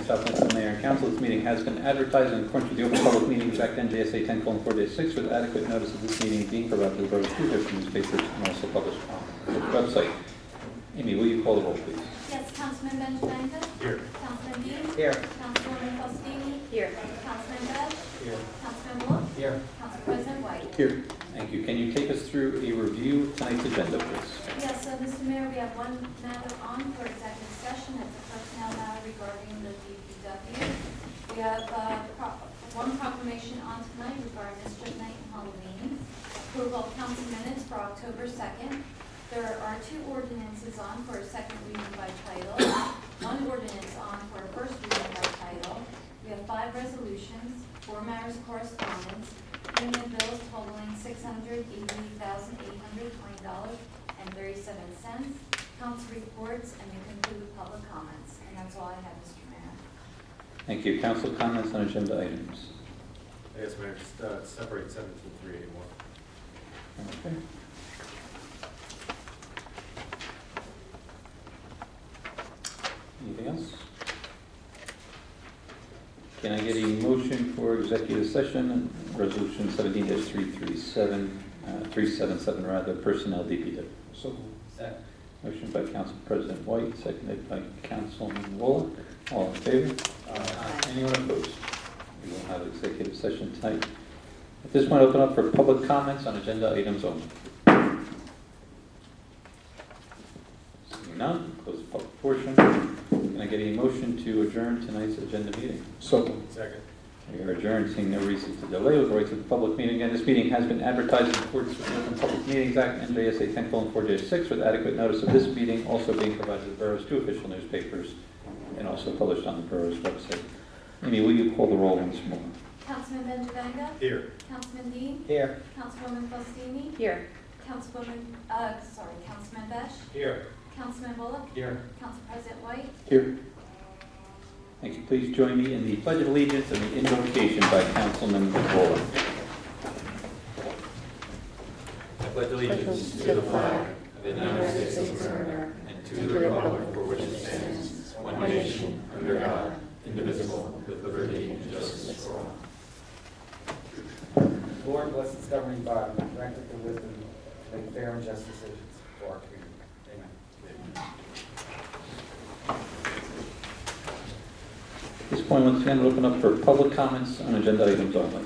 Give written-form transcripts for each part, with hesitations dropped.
South Plainfield Mayor and Council. This meeting has been advertised in accordance with the Open Public Meetings Act NJSA 10:4-6 with adequate notice of this meeting being provided to the borough's two different newspapers and also published on the website. Amy, will you call the roll, please? Yes, Councilman Benjamin. Here. Councilman Dean. Here. Councilwoman Faustini. Here. Councilman Bell. Here. Councilman Wolf. Here. Council President White. Here. Thank you. Can you take us through a review of tonight's agenda, please? Yes, Mr. Mayor, we have one matter on for executive session. It's a personnel matter regarding the DPW. We have one proclamation on tonight regarding Mischief Night and Halloween. Approval of council minutes for October 2nd. There are two ordinances on for a second reading by title, one ordinance on for a first reading by title. We have 5 resolutions, 4 matters of correspondence, payment bills totaling $680,820.37, council reports, and we conclude with public comments. And that's all I have, Mr. Mayor. Thank you. Council comments on agenda items. Yes, Mayor, just separate 17-381. Okay. Anything else? Can I get a motion for executive session, resolution 17-377 rather, personnel DPW? So second. Motion by Council President White, seconded by Councilman Wallach. All in favor? Anyone opposed? We will have executive session tonight. At this point, open up for public comments on agenda items only. Seeing none, close the public portion. Can I get a motion to adjourn tonight's agenda meeting? So second. We are adjourned, seeing no reason to delay. We'll go right to the public meeting. Again, this meeting has been advertised in accordance with the Open Public Meetings Act, NJSA 10:4-6, with adequate notice of this meeting also being provided to the borough's two official newspapers and also published on the borough's website. Amy, will you call the roll once more? Councilman Benjamin. Here. Councilman Dean. Here. Councilwoman Faustini. Here. Councilman Besh. Here. Councilman Bullock. Here. Council President White. Here. Thank you. Please join me in the Pledge of Allegiance and the invocation by Councilman Wallach. I pledge allegiance to the flag of the United States of America and to the republic for which it stands, one nation, under God, indivisible, with liberty and justice for all. Lord, bless this governing body, grant it the wisdom to make fair and just decisions for our community. Amen. At this point, once again, we'll open up for public comments on agenda items only.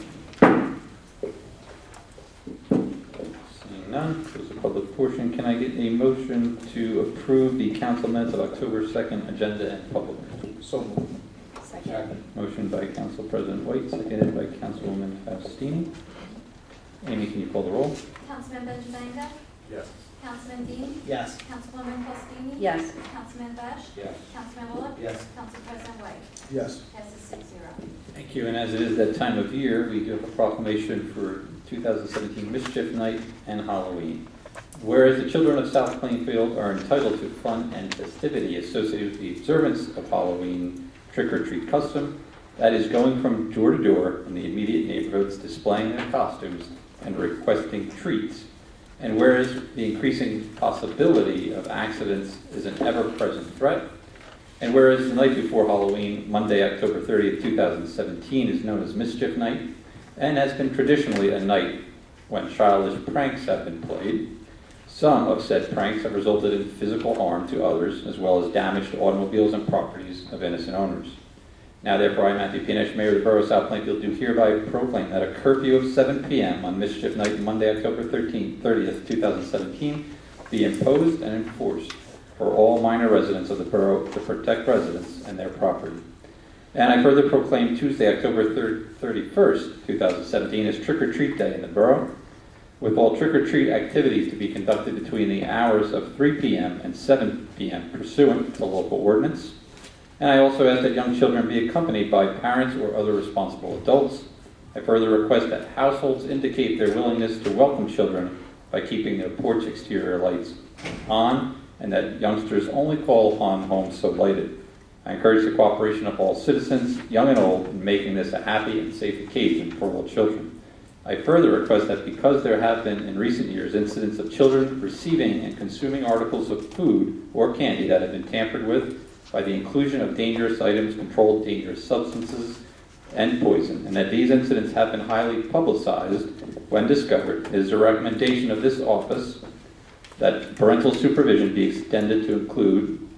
Seeing none, close the public portion. Can I get a motion to approve the council minutes of October 2nd agenda and public? So moved. Second. Motion by Council President White, seconded by Councilwoman Faustini. Amy, can you call the roll? Councilman Benjamin. Yes. Councilman Dean. Yes. Councilwoman Faustini. Yes. Councilman Besh. Yes. Councilman Bullock. Yes. Council President White. Yes. Passes 6-0. Thank you. And as it is that time of year, we do have a proclamation for 2017 Mischief Night and Halloween. Whereas the children of South Plainfield are entitled to fun and festivity associated with the observance of Halloween trick-or-treat custom, that is going from door to door in the immediate neighborhoods displaying their costumes and requesting treats. And whereas the increasing possibility of accidents is an ever-present threat, and whereas the night before Halloween, Monday, October 30th, 2017, is known as Mischief Night, and has been traditionally a night when childish pranks have been played, some of said pranks have resulted in physical harm to others, as well as damage to automobiles and properties of innocent owners. Now, therefore, I, Matthew Pinesh, Mayor of the Borough of South Plainfield, do hereby proclaim that a curfew of 7 p.m. on Mischief Night, Monday, October 30th, 2017, be imposed and enforced for all minor residents of the borough to protect residents and their property. And I further proclaim Tuesday, October 31st, 2017, as Trick-or-Treat Day in the borough, with all trick-or-treat activities to be conducted between the hours of 3 p.m. and 7 p.m. pursuant to local ordinance. And I also ask that young children be accompanied by parents or other responsible adults. I further request that households indicate their willingness to welcome children by keeping their porch exterior lights on, and that youngsters only call upon homes so lighted. I encourage the cooperation of all citizens, young and old, in making this a happy and safe occasion for all children. I further request that because there have been in recent years incidents of children receiving and consuming articles of food or candy that have been tampered with, by the inclusion of dangerous items, controlled dangerous substances, and poison, and that these incidents have been highly publicized when discovered. It is a recommendation of this office that parental supervision be extended to include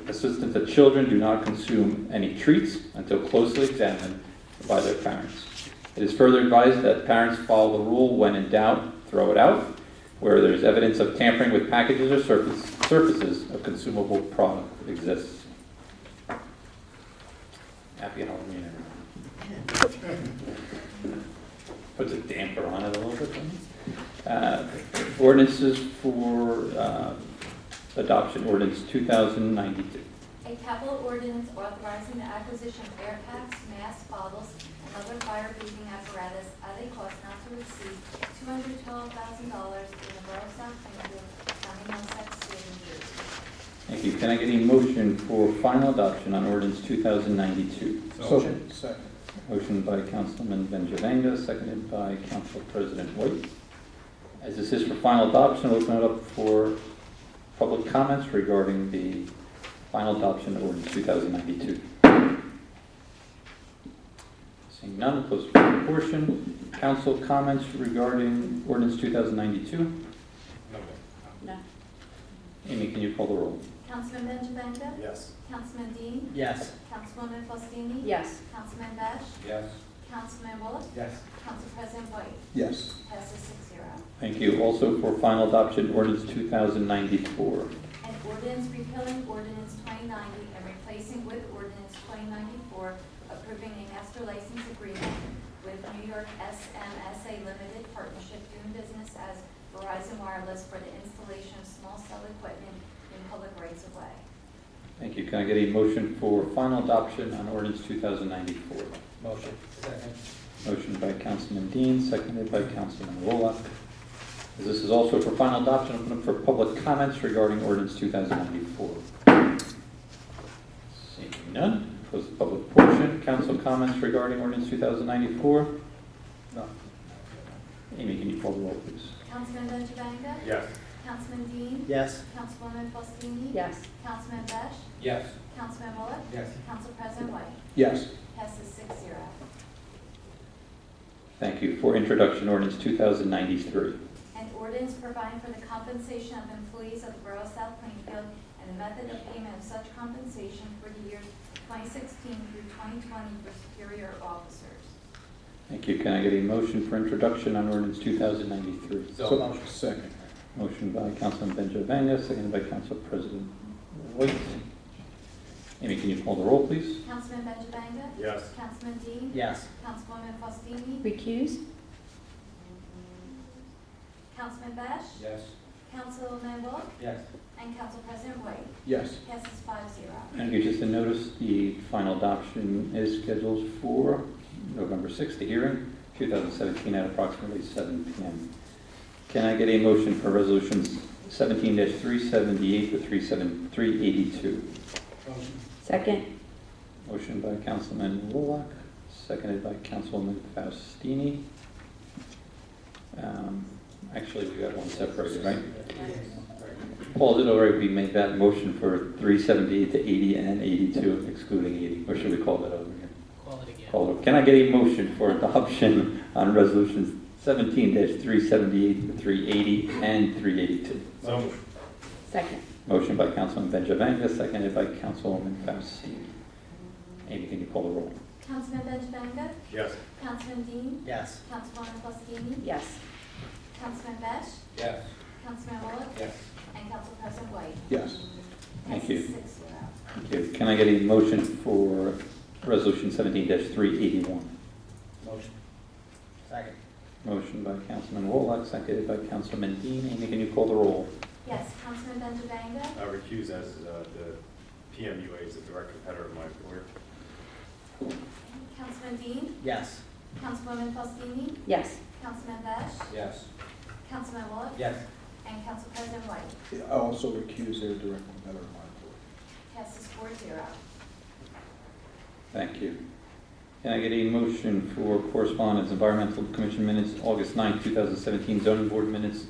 assistance that children do not consume any treats until closely examined by their parents. It is further advised that parents follow the rule: when in doubt, throw it out, where there is evidence of tampering with packages or surfaces of consumable product exists. Happy Halloween, everyone. Puts a damper on it a little bit, doesn't it? Ordinances for adoption, ordinance 2092. A capital ordinance authorizing the acquisition of air packs, masks, bottles, and other fire-breathing apparatus at a cost not to exceed $212,000 in the Borough of South Plainfield, County of Middlesex, State of New Jersey. Thank you. Can I get a motion for final adoption on ordinance 2092? Motion. Second. Motion by Councilman Benjavanga, seconded by Council President White. As this is for final adoption, we'll open it up for public comments regarding the final adoption of ordinance 2092. Seeing none, we'll close the public portion. Council comments regarding ordinance 2092? No. Amy, can you call the roll? Councilman Benjavanga? Yes. Councilman Dean? Yes. Councilwoman Faustini? Yes. Councilman Bash? Yes. Councilman Bullock? Yes. Council President White? Yes. Passes 6-0. Thank you. Also for final adoption, ordinance 2094. An ordinance repealing ordinance 2090 and replacing with ordinance 2094, approving a master license agreement with New York SMSA Limited Partnership doing business as Verizon Wireless for the installation of small cell equipment in public rights of way. Thank you. Can I get a motion for final adoption on ordinance 2094? Motion. Second. Motion by Councilman Dean, seconded by Councilman Roloff. As this is also for final adoption, open up for public comments regarding ordinance 2094. Seeing none, close the public portion. Council comments regarding ordinance 2094? No. Amy, can you call the roll, please? Councilman Benjavanga? Yes. Councilman Dean? Yes. Councilwoman Faustini? Yes. Councilman Bash? Yes. Councilman Bullock? Yes. Council President White? Yes. Passes 6-0. Thank you. For introduction, ordinance 2093. An ordinance providing for the compensation of employees of the Borough of South Plainfield and the method of payment of such compensation for the years 2016 through 2020 for superior officers. Thank you. Can I get a motion for introduction on ordinance 2093? Motion. Second. Motion by Councilman Benjavanga, seconded by Council President White. Amy, can you call the roll, please? Councilman Benjavanga? Yes. Councilman Dean? Yes. Councilwoman Faustini? Recuse? Councilman Bash? Yes. Councilman Bullock? Yes. And Council President White? Yes. Passes 5-0. Thank you. Just to notice, the final adoption is scheduled for November 6th, the hearing, 2017 at approximately 7 p.m. Can I get a motion for resolutions 17-378 to 382? Motion. Second? Motion by Councilman Wolak, seconded by Councilwoman Faustini. Actually, we got one separated, right? Paul, is it all right if we make that motion for 378 to 80 and 82, excluding 80? Or should we call that over again? Call it again. Call it. Can I get a motion for adoption on resolutions 17-378 to 380 and 382? So moved. Second? Motion by Councilman Benjavanga, seconded by Councilwoman Faustini. Amy, can you call the roll? Councilman Benjavanga? Yes. Councilman Dean? Yes. Councilwoman Faustini? Yes. Councilman Bash? Yes. Councilman Bullock? Yes. And Council President White? Yes. Thank you. Passes 6-0. Thank you. Can I get a motion for resolution 17-381? Motion. Second. Motion by Councilman Wolak, seconded by Councilman Dean. Amy, can you call the roll? Yes, Councilman Benjavanga? Recuse as the PMUA is a direct competitor of my employer. Councilman Dean? Yes. Councilwoman Faustini? Yes. Councilman Bash? Yes. Councilman Bullock? Yes. And Council President White? I also recuse their direct competitor of mine. Passes 4-0. Thank you. Can I get a motion for correspondence, Environmental Commission minutes, August 9, 2017, Zoning Board minutes,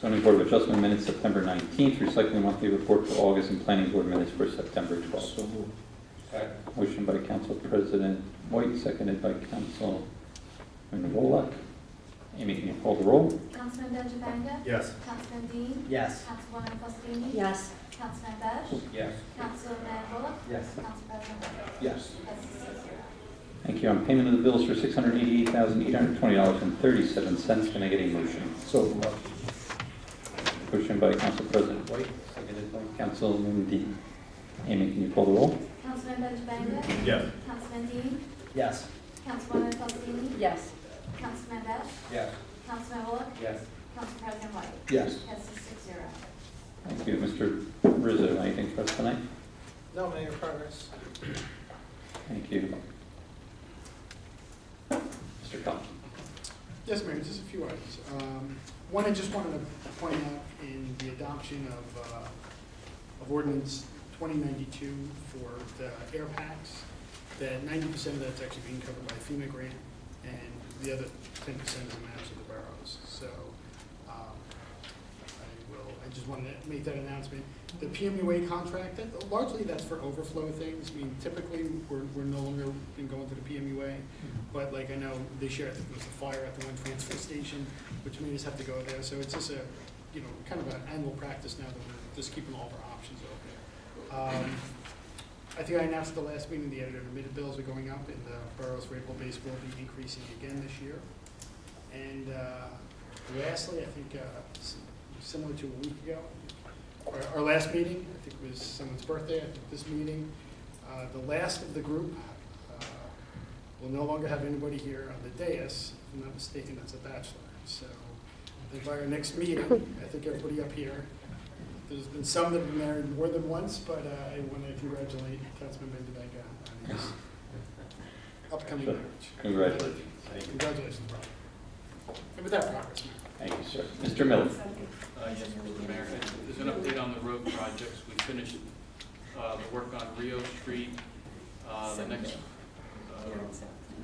Zoning Board of Adjustment minutes, September 19th. Recycling monthly report for August, and Planning Board minutes for September 12th. So moved. Motion by Council President White, seconded by Councilman Wolock. Amy, can you call the roll? Councilman Benjavanga? Yes. Councilman Dean? Yes. Councilwoman Fostini? Yes. Councilman Besh? Yes. Councilman Bullock? Yes. Council President White? Yes. Passes 6-0. Thank you. On payment of the bills for $688,820.37, can I get a motion? So moved. Motion by Council President White, seconded by Councilman Dean. Amy, can you call the roll? Councilman Benjavanga? Yes. Councilman Dean? Yes. Councilwoman Fostini? Yes. Councilman Besh? Yes. Councilman Bullock? Yes. Council President White? Yes. Passes 6-0. Thank you. Mr. Rizzo, anything for us tonight? No, Mayor, progress. Thank you. Mr. Collins. Yes, Mayor, just a few items. One, I just wanted to point out in the adoption of ordinance 2092 for the air packs, that 90% of that's actually being covered by FEMA grant, and the other 10% is a match of the boroughs. So I just wanted to make that announcement. The PMUA contract, largely that's for overflow things. I mean, typically, we're no longer been going to the PMUA, but like I know this year, I think there was a fire at the one transfer station, which made us have to go there. So it's just a, kind of an annual practice now that we're just keeping all of our options open. I think I announced at the last meeting, the editor admitted bills are going up, and the borough's rateable base will be increasing again this year. And lastly, I think similar to a week ago, our last meeting, I think it was someone's birthday, I think this meeting, the last of the group will no longer have anybody here on the dais. If I'm not mistaken, that's a bachelor. So I think by our next meeting, I think everybody up here, there's been some that have been married more than once, but I want to congratulate Councilman Benjavanga on his upcoming marriage. Congratulations. Congratulations, bro. And with that progress, Mayor. Thank you, sir. Mr. Miller. Yes, Mr. Mayor, there's an update on the road projects. We finished the work on Rio Street. The next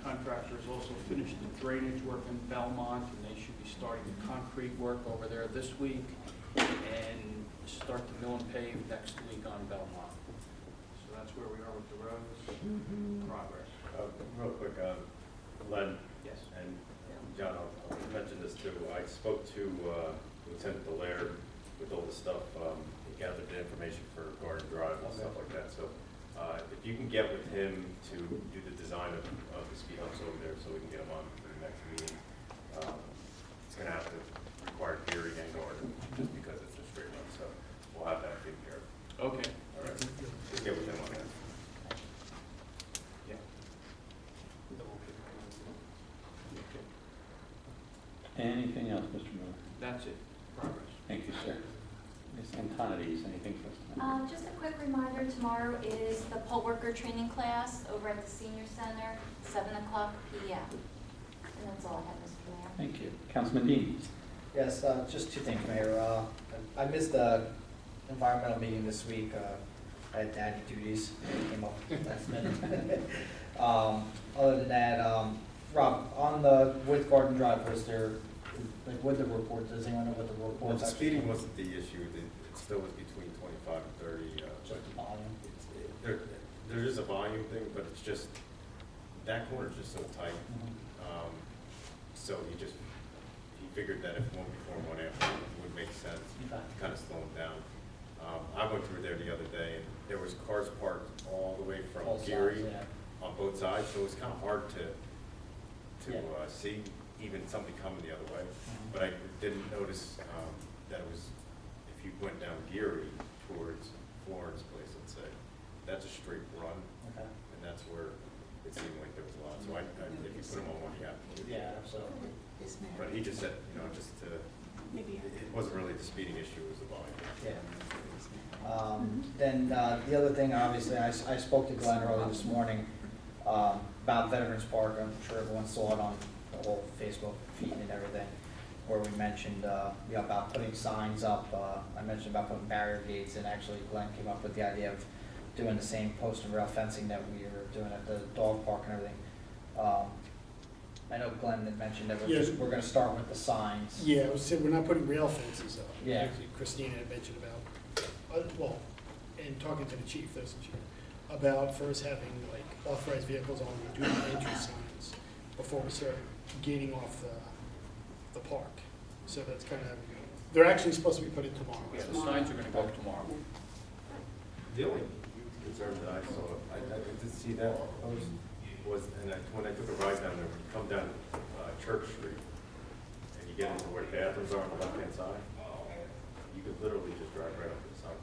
contractor has also finished the drainage work in Belmont, and they should be starting the concrete work over there this week and start the mill and pave next week on Belmont. So that's where we are with the roads. Progress. Real quick, Len Yes. and John, I'll mention this too. I spoke to Lieutenant Delaire with all the stuff. He gathered the information for Garden Drive and stuff like that. So if you can get with him to do the design of the speed humps over there so we can get them on for the next meeting, it's going to have to require gearing and guarding just because it's a straight run. So we'll have that taken care of. Okay. All right. Just get with him on that. Yeah. Anything else, Mr. Miller? That's it. Progress. Thank you, sir. Ms. Antonides, anything for us tonight? Just a quick reminder, tomorrow is the poll worker training class over at the Senior Center, 7:00 p.m. And that's all I have, Mr. Mayor. Thank you. Councilman Dean. Yes, just two things, Mayor. I missed the environmental meeting this week. I had daddy duties, came up last minute. Other than that, Rob, on the with Garden Drive, was there, like, with the report, does anyone know what the report? Well, the speeding wasn't the issue. It still was between 25 and 30. Just the volume? There is a volume thing, but it's just, that corner's just so tight. So he figured that if one before and one after would make sense, Okay. kind of slow him down. I went through there the other day, and there was cars parked all the way from Both sides, Geary yeah. on both sides, so it was kind of hard to Yeah. see even somebody coming the other way. Mhm. But I didn't notice that it was, if you went down Geary towards Florence Place, let's say, that's a straight run, Okay. and that's where it seemed like there was a lot. So if you put them on one, you have to. Yeah, absolutely. But he just said, just to, it wasn't really the speeding issue, it was the volume. Yeah. Then the other thing, obviously, I spoke to Glenn early this morning about Veterans Park. I'm sure everyone saw it on the whole Facebook feed and everything, where we mentioned about putting signs up. I mentioned about putting barrier gates, and actually Glenn came up with the idea of doing the same post and rail fencing that we were doing at the dog park and everything. I know Glenn had mentioned that Yes. we're gonna start with the signs. Yeah, I was saying, we're not putting rail fences up. Yeah. Actually, Christina had mentioned about, well, and talking to the chief, there's the chief, about first having like authorized vehicles on the do not enter signs before we start gaining off the park. So that's kind of, they're actually supposed to be put in tomorrow. Yeah, the signs are gonna go up tomorrow. The only concern that I saw, I did see that post, was, and when I took a ride down there, when you come down Church Street, and you get into where the bathrooms are on the left-hand side, you could literally just drive right up to the side.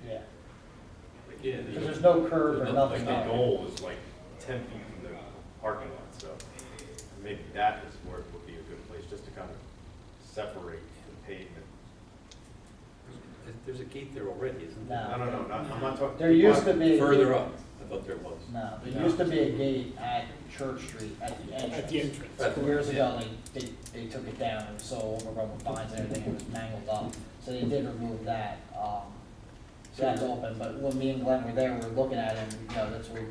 Yeah. Like, Yeah, Because there's no curb or There's nothing Like there. the goal is like 10 feet from the parking lot, so maybe that is where it would be a good place, just to kind of separate the pavement. There's a gate there already, isn't there? No. No, I'm not talking. There used to be. Further up, I thought there was. No, there used to be a gate at Church Street at the entrance. At the entrance. That's Years yeah. ago, they took it down, it was so overrun with fines and everything, it was mangled up, so they did remove that, so that's open, but when me and Glenn were there, we were looking at it, and, you know, that's where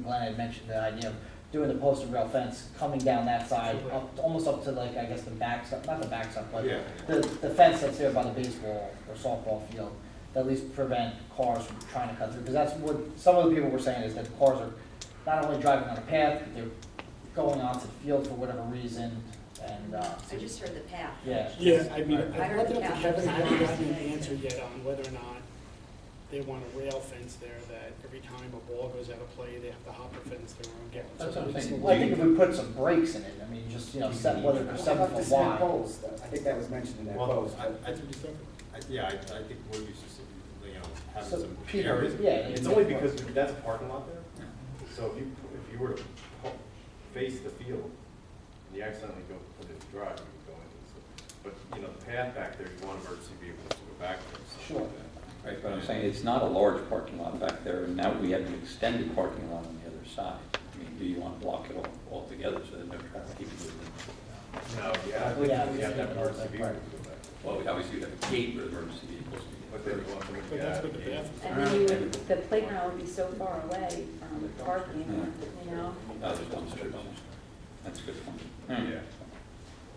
Glenn had mentioned the idea of doing the posted rail fence, coming down that side, up, almost up to like, I guess, the backside, not the backside, but Yeah. the fence that's there by the baseball or softball field, to at least prevent cars from trying to cut through, because that's what some of the people were saying, is that cars are not only driving on the path, but they're going onto the field for whatever reason, and, I just heard the path. yeah. Yeah, I mean, I I heard brought the that up to captain Kevin, I say haven't that. gotten an answer yet on whether or not they want a rail fence there, that every time a ball goes out of play, they have to hop a fence there and get. That's what I'm saying. Well, I think if we put some brakes in it, I mean, just, you know, set, whether they're 7 foot wide. I think that was mentioned in that Well, post. yeah, I think we're used to, you know, having So, some Peter, areas. yeah, It's yeah. only because that's a parking lot there, so if you were to face the field, and you accidentally go put it in drive, you would go into it. But, you know, the path back there, you want emergency vehicles to go back there. so- Sure. Right, but I'm saying, it's not a large parking lot back there, and now we have an extended parking lot on the other side. I mean, do you want to block it all altogether so that no traffic even moves in? No, yeah, We have- you have to have emergency vehicles to go back. Well, we obviously have a gate where emergency vehicles can get. But then you want them to But get that's out what of the the gate. bathroom. And then you would, the playground would be so far away from parking, you know? Oh, there's dumpsters. That's a good point. Yeah.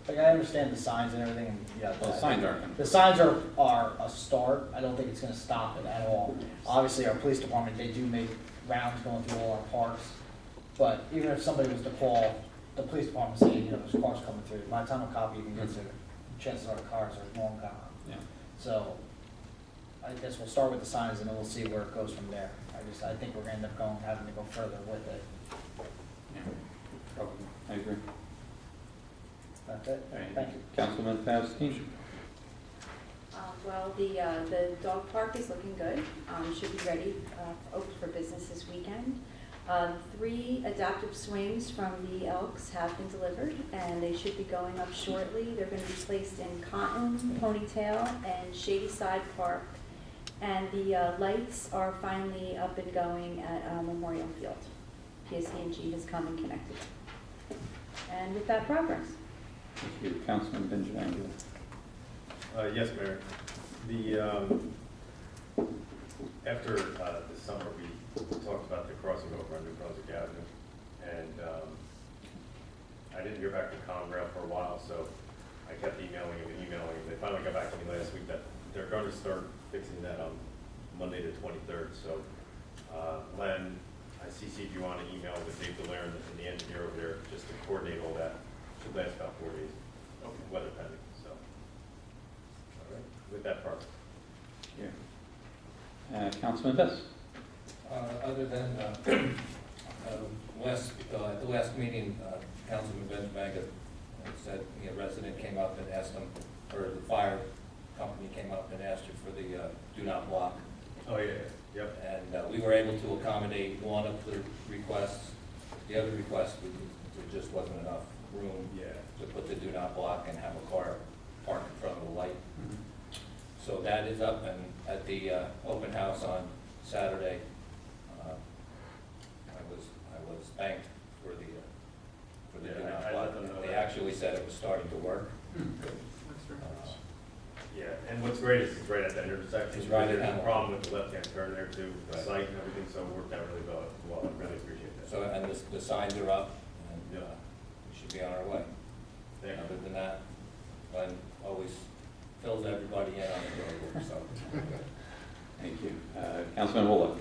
Like, I understand the signs and everything, and, yeah. Well, the signs aren't gonna- The signs are a start, I don't think it's gonna stop it at all. Obviously, our police department, they do make rounds going through all our parks, but even if somebody was to call the police department saying, you know, there's cars coming through, by the time a cop even gets there, chances are the cars are long gone. Yeah. So, I guess we'll start with the signs and then we'll see where it goes from there. I think we're gonna end up having to go further with it. Yeah, probably. I agree. That's it, All right. thank you. Councilman Fausti? Well, the dog park is looking good, should be ready, open for business this weekend. 3 adaptive swings from the Elks have been delivered, and they should be going up shortly. They're going to be placed in Cotton, Ponytail, and Shady Side Park. And the lights are finally up and going at Memorial Field. PSE&G has come and connected. And with that, progress. Thank you. Councilman Benjamin. Yes, Mayor. After this summer, we talked about the crossing over on New Brunswick Avenue, and I didn't hear back from Conrail for a while, so I kept emailing them. They finally got back to me last week that they're going to start fixing that on Monday the 23rd. So, Len, I CC'd you on an email with Dave Delaire and the engineer over there just to coordinate all that. Should last about 4 days, weather pending. So, all right, with that part. Yeah. Councilman Best? Other than, at the last meeting, Councilman Benjamin said, a resident came up and asked him, or the fire company came up and asked you for the do not block. Oh, yeah, yep. And we were able to accommodate one of the requests. The other request, there just wasn't enough room to put the do not block and have a car park in front of the light. So that is up, and at the open house on Saturday, I was thanked for the do Yeah, not I block. let them know They that. actually said it was starting to work. Yeah, and what's great is it's right at that intersection. It's right at There's that a one. problem with the left-hand turn there too, the Right. site and everything, so it worked out really well. I really appreciate that. So, and the signs are up, and should be on our way. Other than that, Glenn always fills everybody in on the road, so. Thank you. Councilman Woolley.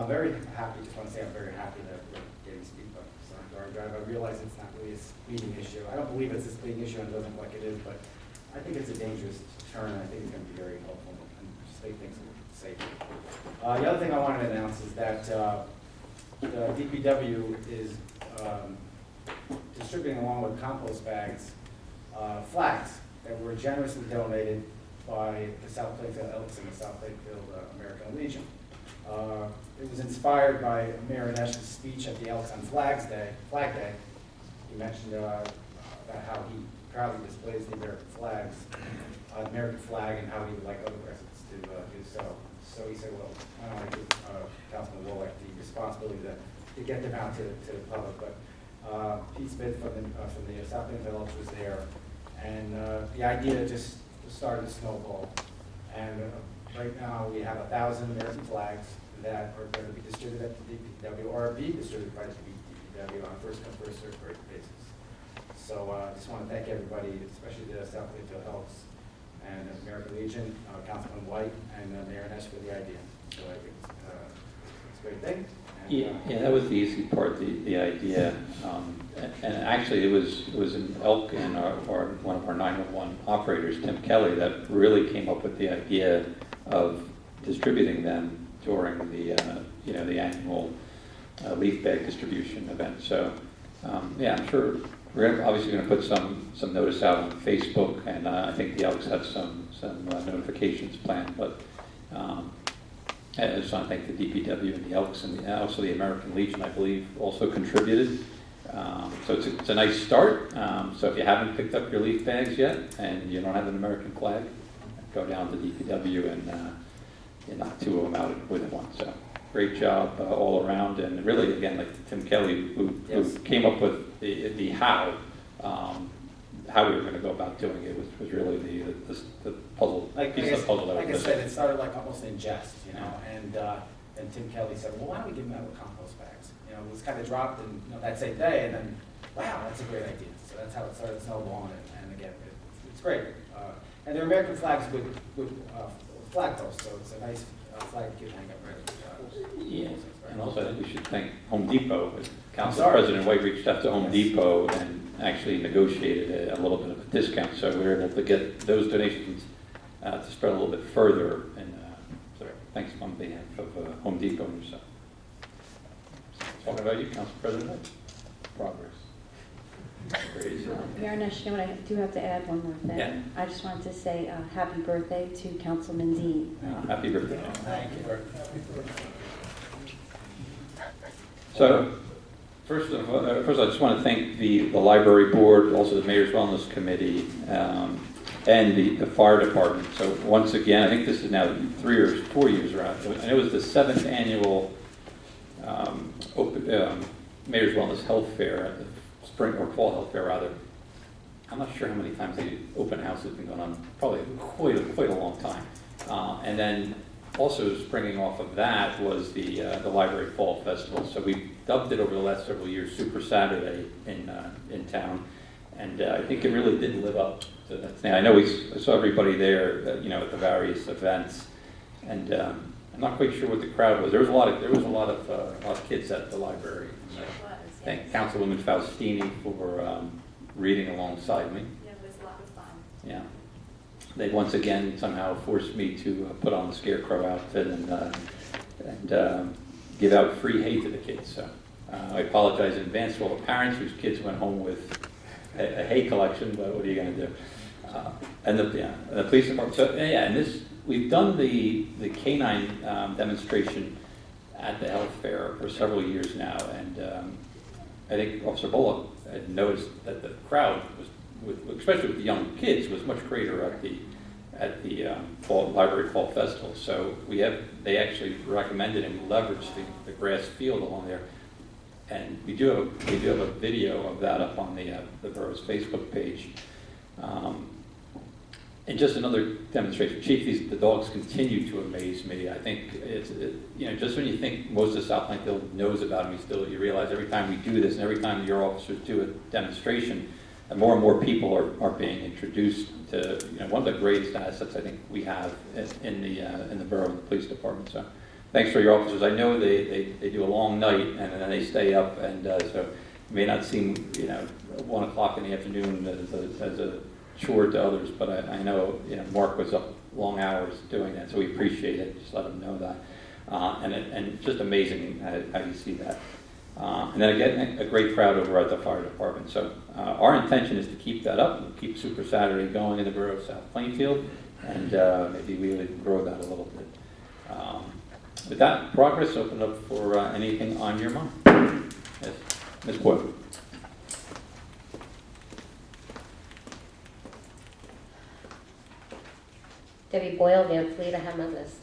Very happy, just want to say I'm very happy that we're getting speed bumps on Guard Drive. I realize it's not really a speeding issue. I don't believe it's a speeding issue and it doesn't look like it is, but I think it's a dangerous turn, and I think it's going to be very helpful and just make things safer. The other thing I wanted to announce is that the DPW is distributing along with compost bags, flags that were generously donated by the South Plainfield Elks and the South Plainfield American Legion. It was inspired by Mayor Nesh's speech at the Elks on Flag Day. He mentioned about how he proudly displays the American flag, and how he would like other residents to do so. So he said, well, I don't want to give Councilman Wallach the responsibility to get them out to the public, but Pete Smith from the South Plainfield Elks was there, and the idea just started to snowball. And right now we have 1,000 American flags that are going to be distributed at the DPW or be distributed by the DPW on a first come, first served basis. So I just want to thank everybody, especially the South Plainfield Elks and American Legion, Councilman White, and Mayor Nesh for the idea. So I think it's a great thing. And, Yeah, that was the easy part, the idea. And actually, it was an Elk and one of our 911 operators, Tim Kelly, that really came up with the idea of distributing them during the annual leaf bag distribution event. So, yeah, I'm sure we're obviously going to put some notice out on Facebook, and I think the Elks have some notifications planned. But I just want to thank the DPW and the Elks, and also the American Legion, I believe, also contributed. So it's a nice start. So if you haven't picked up your leaf bags yet, and you don't have an American flag, go down to DPW and knock 2 of them out within one. So great job all around, and really, again, like Tim Kelly, who came up with the how we were going to go about doing it was really the puzzle, piece of the puzzle that was like I missing. said, it started like almost in jest, and Tim Kelly said, well, why don't we give them out with compost bags? It was kind of dropped in that same day, and then, wow, that's a great idea. So that's how it started snowballing, and again, it's great. And they're American flags with flag posts, so it's a nice flag you can hang up right. Yeah, and also I think we should thank Home Depot. Council sorry. President White reached out to Home Depot and actually negotiated a little bit of a discount, so we were able to get those donations to spread a little bit further. And so thanks on behalf of Home Depot and yourself. Talking about you, Council President White. Progress. Great. Mayor Nesh, I do have to add one more thing. Yeah. I just wanted to say happy birthday to Councilman Dean. Happy birthday. Thank you. So, first, I just want to thank the library board, also the Mayor's Wellness Committee, and the fire department. So once again, I think this is now 3 or 4 years around, and it was the 7th annual Mayor's Wellness Health Fair at the spring or fall health fair rather. I'm not sure how many times the open house has been going on, probably quite a long time. And then also springing off of that was the Library Fall Festival. So we dubbed it over the last several years Super Saturday in town, and I think it really did live up to that thing. I know we saw everybody there, at the various events, and I'm not quite sure what the crowd was. There was a lot of kids at the library. Thank Councilwoman Faustini for reading alongside me. Yeah, it was a lot of fun. Yeah. They once again somehow forced me to put on the scarecrow outfit and give out free hay to the kids. So I apologize in advance to all the parents whose kids went home with a hay collection, but what are you going to do? And the police department. So and we've done the canine demonstration at the health fair for several years now, and I think Officer Bullock had noticed that the crowd was, especially with the young kids, was much greater at the Library Fall Festival. So they actually recommended and leveraged the grass field along there, and we do have a video of that up on the borough's Facebook page. And just another demonstration, Chief, the dogs continue to amaze me. I think just when you think most of South Plainfield knows about them, you realize every time we do this and every time your officers do a demonstration, more and more people are being introduced to, one of the greatest assets I think we have in the borough and the police department. So thanks for your officers. I know they do a long night and then they stay up, and so it may not seem 1 o'clock in the afternoon as a chore to others, but I know Mark was up long hours doing that, so we appreciate it. Just let him know that, and just amazing how you see that. And then again, a great crowd over at the fire department. So our intention is to keep that up and keep Super Saturday going in the borough of South Plainfield, and maybe we would grow that a little bit. With that progress, open up for anything on your mind. Yes, Ms. Boyle. Debbie Boyle, Van Fleet, I have my list.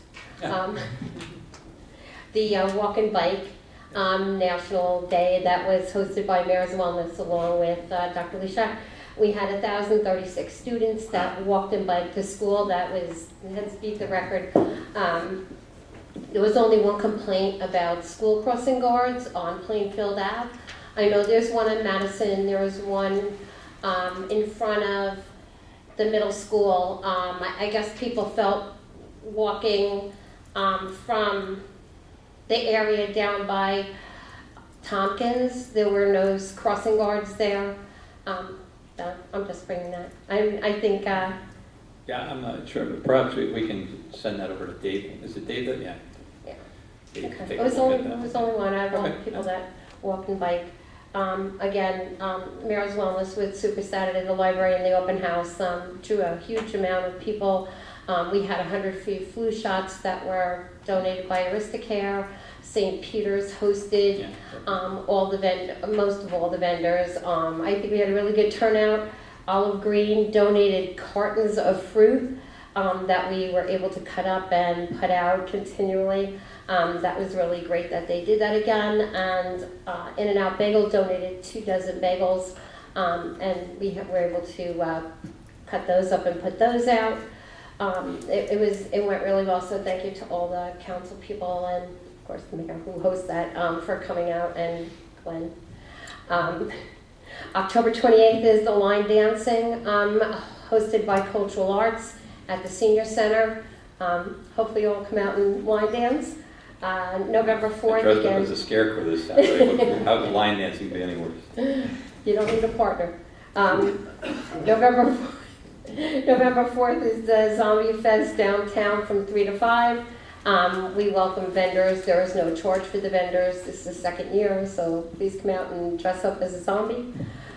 The Walk and Bike National Day that was hosted by Mayor's Wellness along with Dr. Lisha. We had 1,036 students that walked and biked to school. That has beat the record. There was only one complaint about school crossing guards on Plainfield Ave. I know there's one in Madison, there was one in front of the middle school. I guess people felt walking from the area down by Tompkins, there were no crossing guards there. I'm just bringing that. I think. Yeah, I'm not sure, but perhaps we can send that over to Dave. Is it Dave? Yeah. Yeah. Dave can Okay. take It was a look only at that. one out of all the Okay. people that walk and bike. Again, Mayor's Wellness with Super Saturday, the library and the open house drew a huge amount of people. We had 100 free flu shots that were donated by Aristocare. St. Peter's hosted most of all the vendors. I think we had a really good turnout. Olive Green donated cartons of fruit that we were able to cut up and put out continually. That was really great that they did that again. And In-N-Out Bagel donated 2 dozen bagels, and we were able to cut those up and put those out. It went really well. So thank you to all the council people and of course the mayor who hosts that for coming out, and Glenn. October 28th is the line dancing hosted by Cultural Arts at the Senior Center. Hopefully you'll come out and line dance. November 4th Dressed up again. as a scarecrow this Saturday. How's line dancing be any worse? You don't need a partner. November 4th is the Zombie Fest downtown from 3 to 5. We welcome vendors. There is no charge for the vendors. This is the second year, so please come out and dress up as a zombie.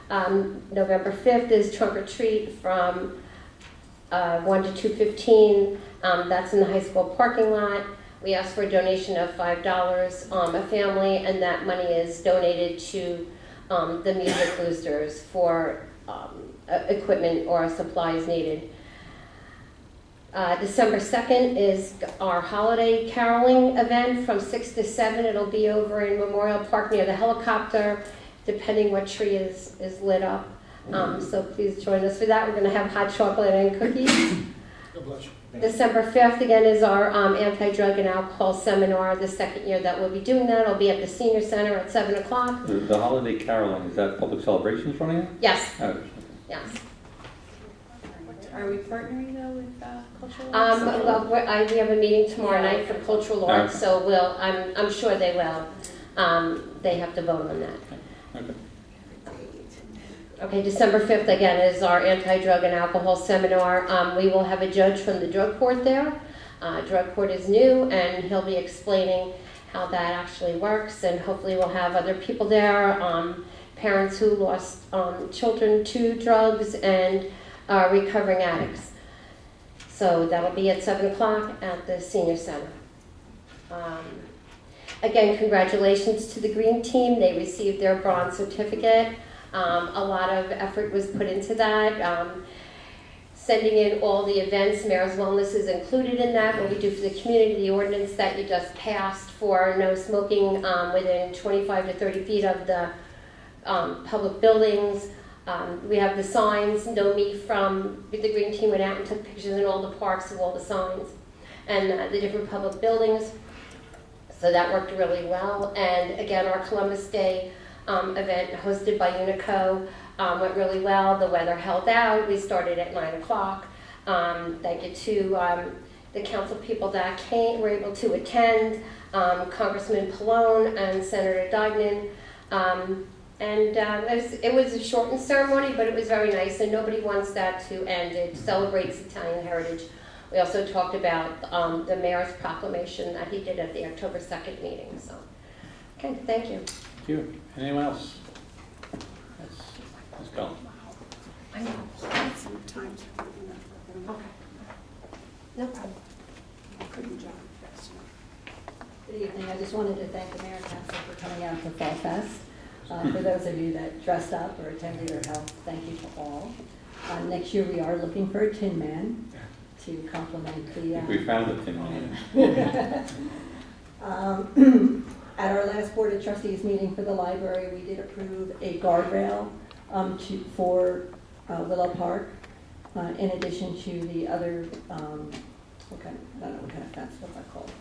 November 5th is Trunk or Treat from 1 to 2:15. That's in the high school parking lot. We ask for a donation of $5 a family, and that money is donated to the Music Boosters for equipment or supplies needed. December 2nd is our holiday caroling event from 6 to 7. It'll be over in Memorial Park near the helicopter, depending what tree is lit up. So please join us for that. We're going to have hot chocolate and cookies. God bless you. December 5th, again, is our anti-drug and alcohol seminar, the second year that we'll be doing that. It'll be at the Senior Center at 7 o'clock. The holiday caroling, is that public celebrations running it? Yes, Oh, yes. Are we partnering though with Cultural Arts? Well, we have a meeting tomorrow Yeah. night for cultural arts, Okay. so I'm sure they will. They have to vote on that. okay. Okay, December 5th, again, is our anti-drug and alcohol seminar. We will have a judge from the drug court there. Drug court is new, and he'll be explaining how that actually works, and hopefully we'll have other people there, parents who lost children to drugs, and recovering addicts. So that'll be at 7 o'clock at the Senior Center. Again, congratulations to the Green Team. They received their bronze certificate. A lot of effort was put into that. Sending in all the events, Mayor's Wellness is included in that, what we do for the community, the ordinance that you just passed for no smoking within 25 to 30 feet of the public buildings. We have the signs, No Me from, the green team went out and took pictures in all the parks of all the signs and the different public buildings. So that worked really well. And again, our Columbus Day event hosted by Unico went really well. The weather held out. We started at 9 o'clock. Thank you to the council people that were able to attend, Congressman Pallone and Senator Dugnan. It was a shortened ceremony, but it was very nice, and nobody wants that to end. It celebrates Italian heritage. We also talked about the mayor's proclamation that he did at the October 2nd meeting. So, okay, thank you. Thank you. Anyone else? Let's go. I know. Sometimes. Okay. No problem. I couldn't jump fast enough. Good evening. I just wanted to thank the mayor and council for coming out to Fall Fest. For those of you that dressed up or attended or helped, thank you to all. Next year we are looking for a Tin Man to complement the... I think we found a Tin Man. At our last Board of Trustees meeting for the library, we did approve a guardrail for Willow Park, in addition to the other, I don't know what kind of fence, what's that called?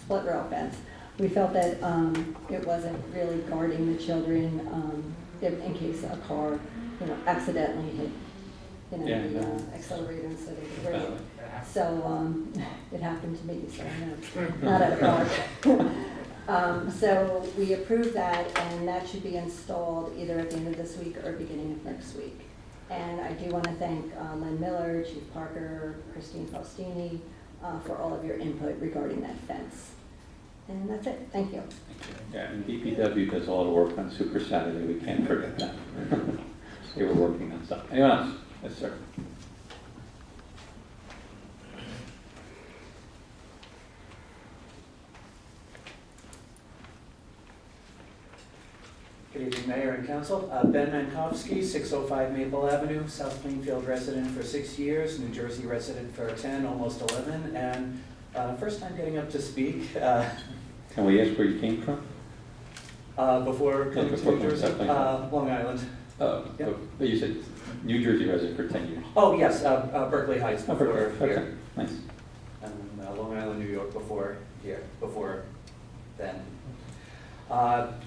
Split rail fence. We felt that it wasn't really guarding the children in case a car, accidentally hit, the accelerator instead of the brake. So it happened to me, so I know, not at a park. So we approved that, and that should be installed either at the end of this week or beginning of next week. And I do want to thank Len Miller, Chief Parker, Christine Faustini for all of your input regarding that fence. And that's it. Thank you. Yeah, and DPW does all the work on Super Saturday. We can't forget that. They were working on stuff. Anyone else? Yes, sir. Good evening, Mayor and Council. Ben Mankowski, 605 Maple Avenue, South Plainfield resident for 6 years, New Jersey resident for 10, almost 11, and first time getting up to speak. Can we ask where you came from? Before coming to New Jersey, Long Island. But you said New Jersey resident for 10 years. Oh, yes, Berkeley Heights before Berkeley. here. Okay, nice. And Long Island, New York before here, before then.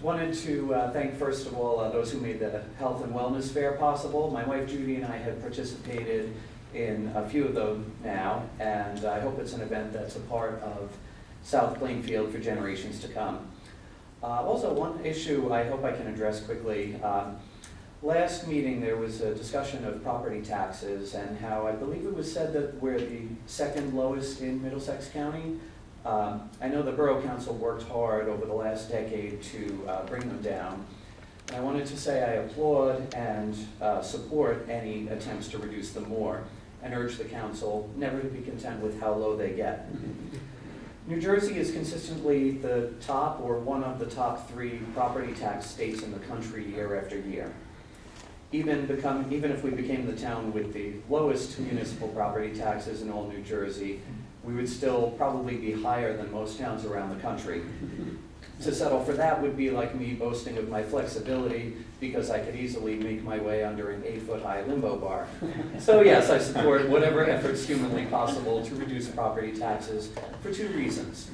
Wanted to thank, first of all, those who made the Health and Wellness Fair possible. My wife Judy and I have participated in a few of them now, and I hope it's an event that's a part of South Plainfield for generations to come. Also, one issue I hope I can address quickly. Last meeting there was a discussion of property taxes and how I believe it was said that we're the second lowest in Middlesex County. I know the Borough Council worked hard over the last decade to bring them down. And I wanted to say I applaud and support any attempts to reduce them more and urge the Council never to be content with how low they get. New Jersey is consistently the top or one of the top 3 property tax states in the country year after year. Even if we became the town with the lowest municipal property taxes in all New Jersey, we would still probably be higher than most towns around the country. To settle for that would be like me boasting of my flexibility because I could easily make my way under an 8-foot-high limbo bar. So yes, I support whatever efforts humanly possible to reduce property taxes for 2 reasons.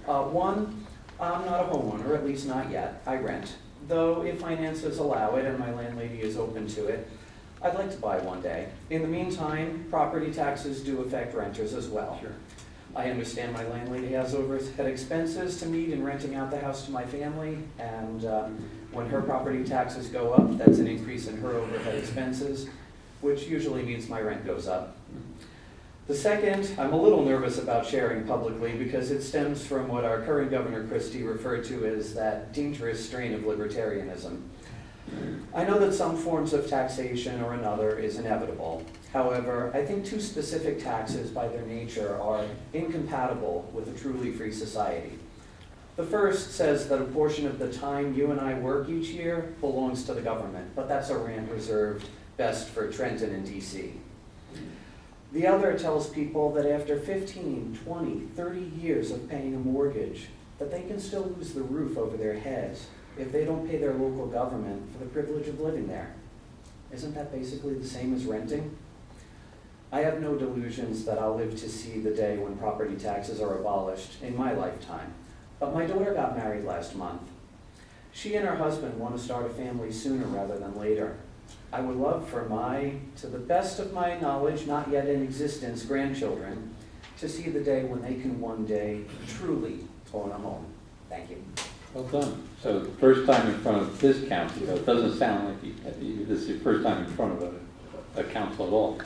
One, I'm not a homeowner, at least not yet. I rent. Though if finances allow it and my landlady is open to it, I'd like to buy one day. In the meantime, property taxes do affect renters as well. Sure. I understand my landlady has overhead expenses to meet in renting out the house to my family, and when her property taxes go up, that's an increase in her overhead expenses, which usually means my rent goes up. The second, I'm a little nervous about sharing publicly because it stems from what our current Governor Christie referred to as that dangerous strain of libertarianism. I know that some forms of taxation or another is inevitable. However, I think 2 specific taxes by their nature are incompatible with a truly free society. The first says that a portion of the time you and I work each year belongs to the government, but that's a rant reserved best for Trenton and DC. The other tells people that after 15, 20, 30 years of paying a mortgage, that they can still lose the roof over their heads if they don't pay their local government for the privilege of living there. Isn't that basically the same as renting? I have no delusions that I'll live to see the day when property taxes are abolished in my lifetime. But my daughter got married last month. She and her husband want to start a family sooner rather than later. I would love for my, to the best of my knowledge, not yet in existence, grandchildren, to see the day when they can one day truly own a home. Thank you. Well done. So the first time in front of this council, though, it doesn't sound like this is your first time in front of a council at all.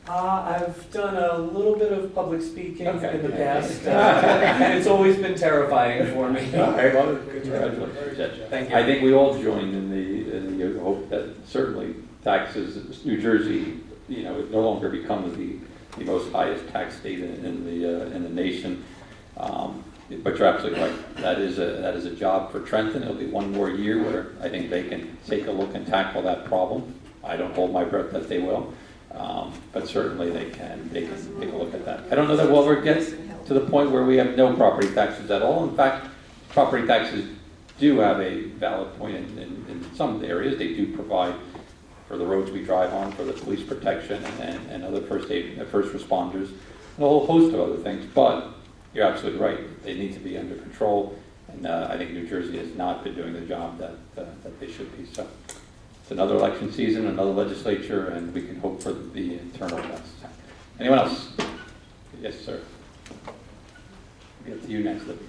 I've done a little bit of public speaking Okay. in the past, and it's always been terrifying for me. All right, well, congratulations. Thank you. I think we all join in the hope that certainly taxes, New Jersey, it no longer becomes the most highest tax state in the nation. But you're absolutely right. That is a job for Trenton. It'll be one more year where I think they can take a look and tackle that problem. I don't hold my breath that they will. But certainly they can take a look at that. I don't know that we'll ever get to the point where we have no property taxes at all. In fact, property taxes do have a valid point in some areas. They do provide for the roads we drive on, for the police protection and other first responders, and a whole host of other things. But you're absolutely right. They need to be under control. And I think New Jersey has not been doing the job that they should be. So. It's another election season, another legislature, and we can hope for the internal best. Anyone else? Yes, sir. We'll get to you next, Libby.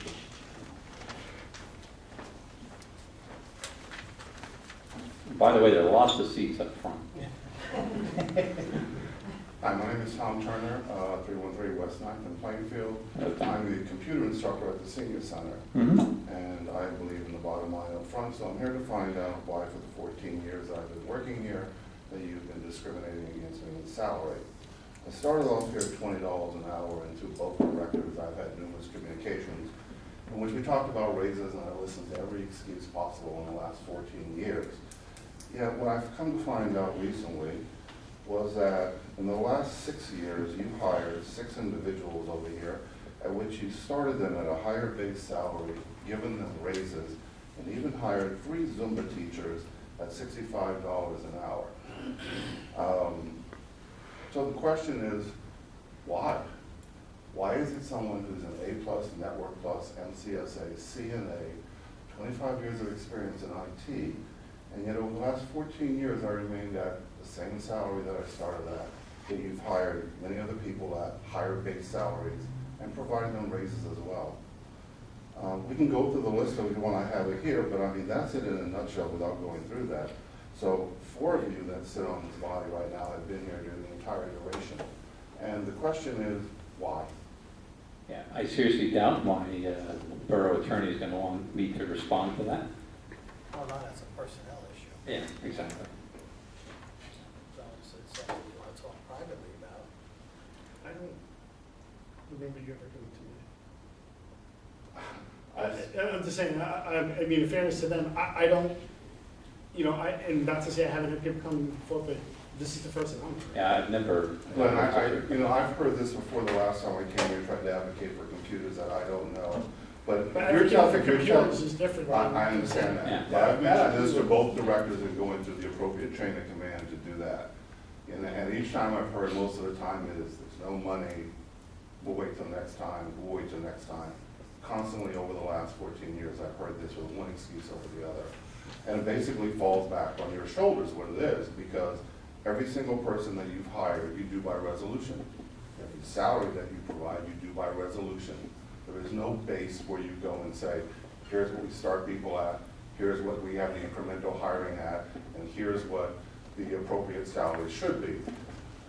By the way, there are lots of seats up front. Hi, my name is Tom Turner, 313 West 9th in Plainfield. Okay. I'm the computer instructor at the Senior Center, and I believe in the bottom line up front, so I'm here to find out why for the 14 years I've been working here that you've been discriminating against me in salary. I started off here at $20 an hour, and through both directors I've had numerous communications in which we talked about raises, and I listened to every excuse possible in the last 14 years. Yet what I've come to find out recently was that in the last 6 years, you hired 6 individuals over here, at which you started them at a higher base salary, given them raises, and even hired 3 Zumba teachers at $65 an hour. So the question is, why? Why is it someone who's an A+, Network Plus, MCSA, CNA, 25 years of experience in IT, and yet over the last 14 years I remained at the same salary that I started at, that you've hired many other people at higher base salaries and provided them raises as well. We can go through the list if you want to have it here, but I mean, that's it in a nutshell without going through that. So 4 of you that sit on this body right now have been here during the entire duration. And the question is, why? Yeah, I seriously doubt my borough attorney is going to want me to respond to that. Oh, no, that's a personnel issue. Yeah, exactly. So it's something you want to talk privately about. I don't remember you ever doing it to me. I'm just saying, I mean, in fairness to them, I don't, and not to say I haven't had people come before, but this is the first time I'm hearing. Yeah, I've never. Glenn, I've heard this before the last time I came here trying to advocate for computers that I don't know. But you're telling, computers is different. I understand that. Yeah. But I've mentioned this to both directors and going through the appropriate chain of command to do that. And each time I've heard, most of the time is, there's no money, we'll wait till next time, we'll wait till next time. Constantly over the last 14 years, I've heard this with one excuse over the other. And it basically falls back on your shoulders, what it is, because every single person that you've hired, you do by resolution. Every salary that you provide, you do by resolution. There is no base where you go and say, here's what we start people at, here's what we have the incremental hiring at, and here's what the appropriate salary should be.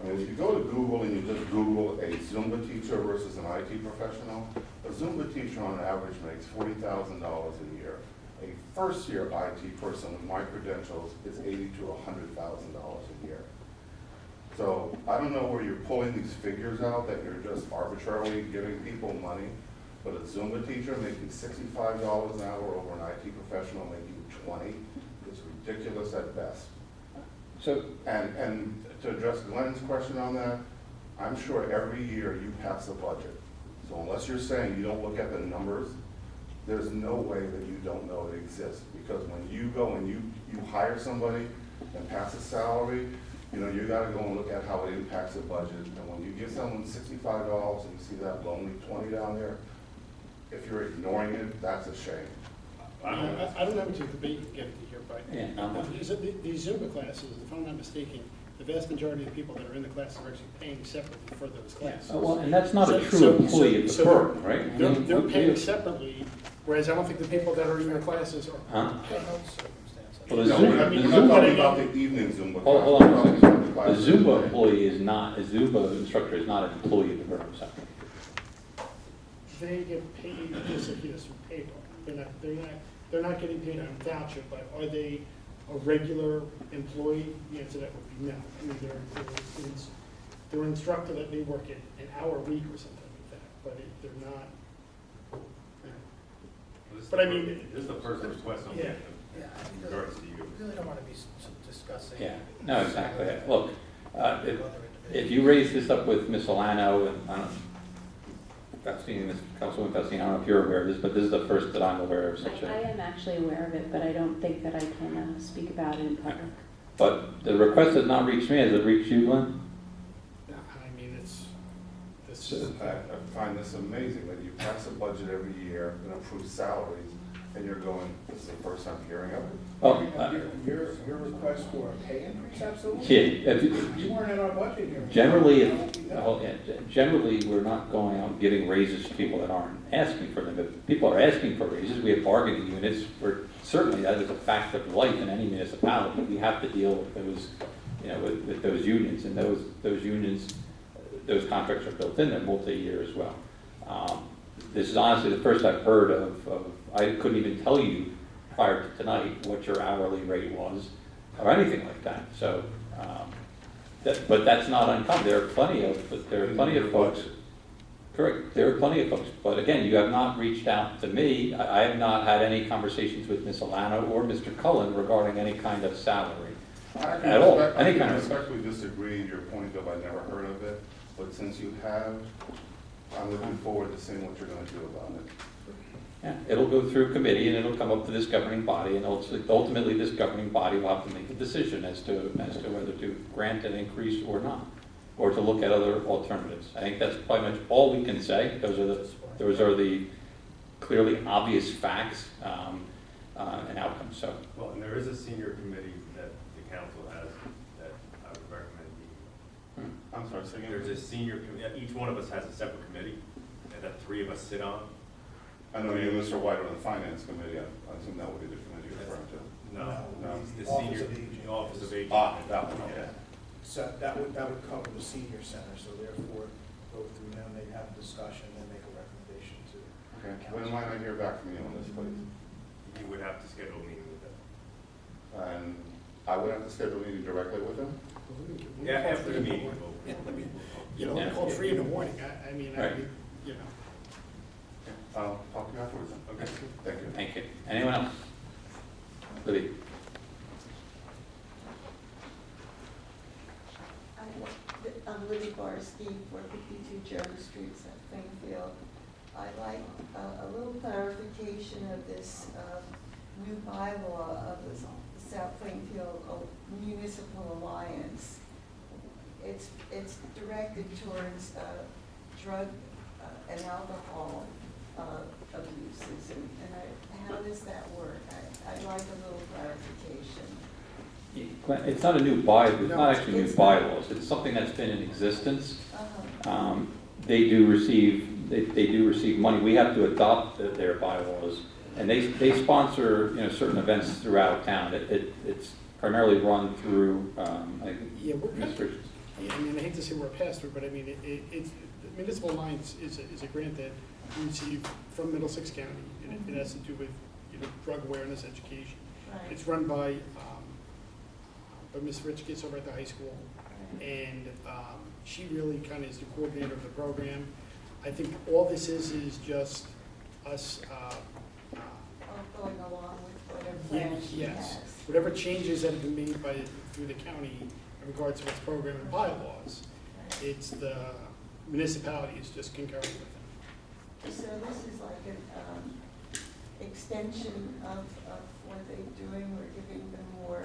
I mean, if you go to Google and you just Google a Zumba teacher versus an IT professional, a Zumba teacher on average makes $40,000 a year. A first-year IT person with my credentials is $80,000 to $100,000 a year. So I don't know where you're pulling these figures out that you're just arbitrarily giving people money, but a Zumba teacher making $65 an hour over an IT professional making $20 is ridiculous at best. So, And to address Glenn's question on that, I'm sure every year you pass a budget. So unless you're saying you don't look at the numbers, there's no way that you don't know it exists. Because when you go and you hire somebody and pass a salary, you know, you gotta go and look at how it impacts the budget. And when you give someone $65 and you see that lonely 20 down there, if you're ignoring it, that's a shame. I don't know what you debate you get to here, but Yeah, I'm not- these Zumba classes, if I'm not mistaken, the vast majority of the people that are in the classes are actually paying separately for those classes. Well, and that's not a So- true so- employee of the so firm, right? I They're, mean, they're we- paying separately, whereas I don't think the people that are in the classes are Huh? paying. Well, the No, Zumba- we're not, the we're not Zumba- talking about the evening Zumba. Hold on a class. second. We're talking The about Zumba employee is not, a Zumba instructor is not an employee of the firm, so. They get paid just like this through PayPal. They're not getting paid on voucher, but are they a regular employee? The answer to that would be no. I mean, they're an instructor that may work an hour a week or something like that, but they're not. But I mean- This is the first request I'm Yeah. getting in regards to you. Really don't want to be discussing. Yeah, no, exactly. Look, if you raise this up with Ms. Alano, and I don't know, Councilwoman Faustino, I don't know if you're aware of this, but this is the first that I'm aware of such I a. am actually aware of it, but I don't think that I can speak about it in public. But the request has not reached me. Has it reached you, Glenn? I mean, this So- is. I find this amazing that you pass a budget every year and approve salaries, and you're going, this is the first I'm hearing of it. Oh, Your request for a pay increase, absolutely? yeah, if you- You weren't in our budget here. Generally, How would we know? generally, we're not going out and giving raises to people that aren't asking for them. If people are asking for raises, we have bargaining units, where certainly that is a fact of life in any municipality. We have to deal with those, you know, with those unions, and those unions, those contracts are built in, they're multi-year as well. This is honestly the first I've heard of, I couldn't even tell you prior to tonight what your hourly rate was, or anything like that, so, but that's not uncommon, there are plenty of folks. Correct, there are plenty of folks, but again, you have not reached out to me, I have not had any conversations with Ms. Alano or Mr. Cullen regarding any kind of salary. I At all, I any can kind of- respectfully disagree in your point of I never heard of it, but since you have, I'm looking forward to seeing what you're gonna do about it. Yeah, it'll go through committee and it'll come up to this governing body, and ultimately this governing body will have to make a decision as to whether to grant an increase or not, or to look at other alternatives. I think that's pretty much all we can say. Those are the clearly obvious facts and outcomes, so. Well, and there is a senior committee that the council has that I would recommend meeting. I'm sorry, say again? There's a senior, each one of us has a separate committee that three of us sit on. I know you and Mr. White on the finance committee, I assume that would be the committee you're referring to. No, No. the Office senior, of Aging. the Office of Aging. That one, okay. So that would cover the senior center, so therefore, go through them, they'd have a discussion, and make a recommendation to. Okay, when might I hear back from you on this, please? You would have to schedule a meeting with them. And I would have to schedule a meeting directly with them? Yeah, after the meeting, You know, Yeah. called 3 in the morning, I mean, Right. you know. I'll talk to you afterwards then. Okay. Thank you. Thank you. Anyone else? Libby? I'm Libby Barsky, 452 Jeremy Street, South Plainfield. I'd like a little clarification of this new bylaw of the South Plainfield Municipal Alliance. It's directed towards drug and alcohol abuses, and how does that work? I'd like a little clarification. It's not a new bylaw, it's No, not actually new it's not. bylaws, it's something that's been in existence. Uh-huh. They do receive money, we have to adopt their bylaws, and they sponsor, you know, certain events throughout town. It's primarily run through, I think, Yeah, we're Ms. Richards. I mean, I hate to say we're a pass-through, but I mean, it's, the Municipal Alliance is a grant that we receive from Middlesex County, and it has to do with, you know, drug awareness education. Right. It's run by Ms. Rich gets over at the high school, and she really kind of is the coordinator of the program. I think all this is just us, Going along with whatever plans she yes, has. whatever changes that have been made through the county in regards to its program and bylaws, it's the municipality is just concurring with them. So this is like an extension of what they're doing, we're giving them more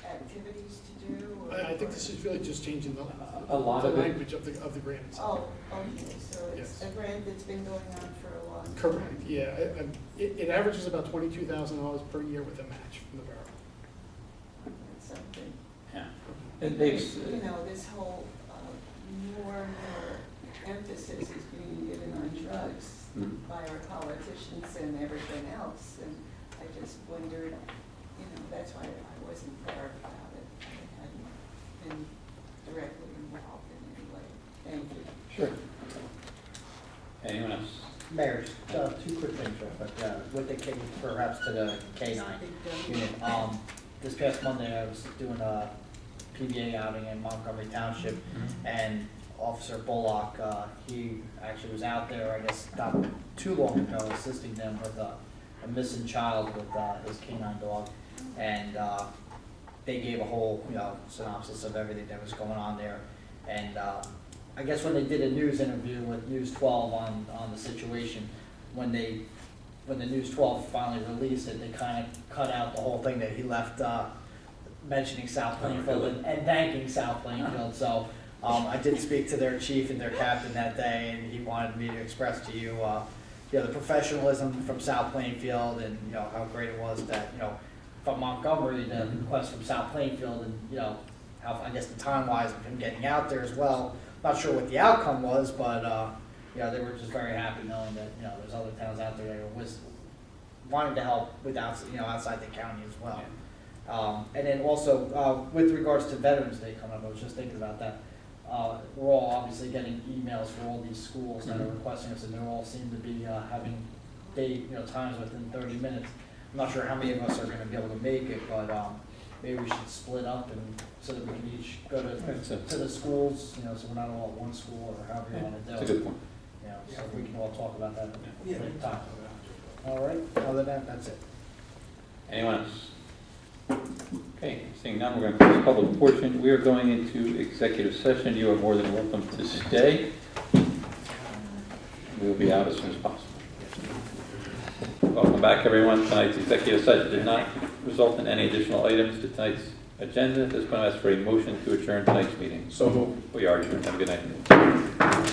activities to do? Or- I think this is really just changing the A lot the of it- language of the grant itself. Oh, okay, so it's Yes. a grant that's been going on for a long time? Correct, yeah. It averages about $22,000 per year with a match from the borough. That's something. Yeah. And they've, You know, this whole, more and more emphasis is being given on drugs Mhm. by our politicians and everything else, and I just wondered, you know, that's why I wasn't clear about it. I hadn't been directly involved in any way. Thank you. sure. Anyone else? Mayor, just, two quick things real quick, with the K, perhaps to the K-9 unit. This past Monday, I was doing a PBA outing in Montgomery Township, and Officer Bullock, he actually was out there, I guess, not too long ago, assisting them with a missing child with his K-9 dog. And they gave a whole, synopsis of everything that was going on there. And I guess when they did a news interview with News 12 on the situation, when the News 12 finally released it, they kind of cut out the whole thing that he left mentioning South Plainfield and thanking South Plainfield. So I did speak to their chief and their captain that day, and he wanted me to express to you, the professionalism from South Plainfield, and how great it was that from Montgomery, the request from South Plainfield, and how I guess the time wise of him getting out there as well. Not sure what the outcome was, but they were just very happy knowing that there's other towns out there that were wanting to help with outside the county as well. And then also with regards to Veterans Day coming up, I was just thinking about that. We're all obviously getting emails for all these schools that are requesting us, and they all seem to be having times within 30 minutes. I'm not sure how many of us are going to be able to make it, but maybe we should split up and so that we can each go to the schools, so we're not all at one school or however you want to do it. That's a good point. So we can all talk about that at a later time. All right, other than that, that's it. Anyone else? Okay, seeing none, we're going to close the public portion. We are going into executive session. You are more than welcome to stay. We will be out as soon as possible. Welcome back, everyone. Tonight's executive session did not result in any additional items to tonight's agenda. At this point, I ask for a motion to adjourn tonight's meeting. So moved. We are adjourned. Have a good night.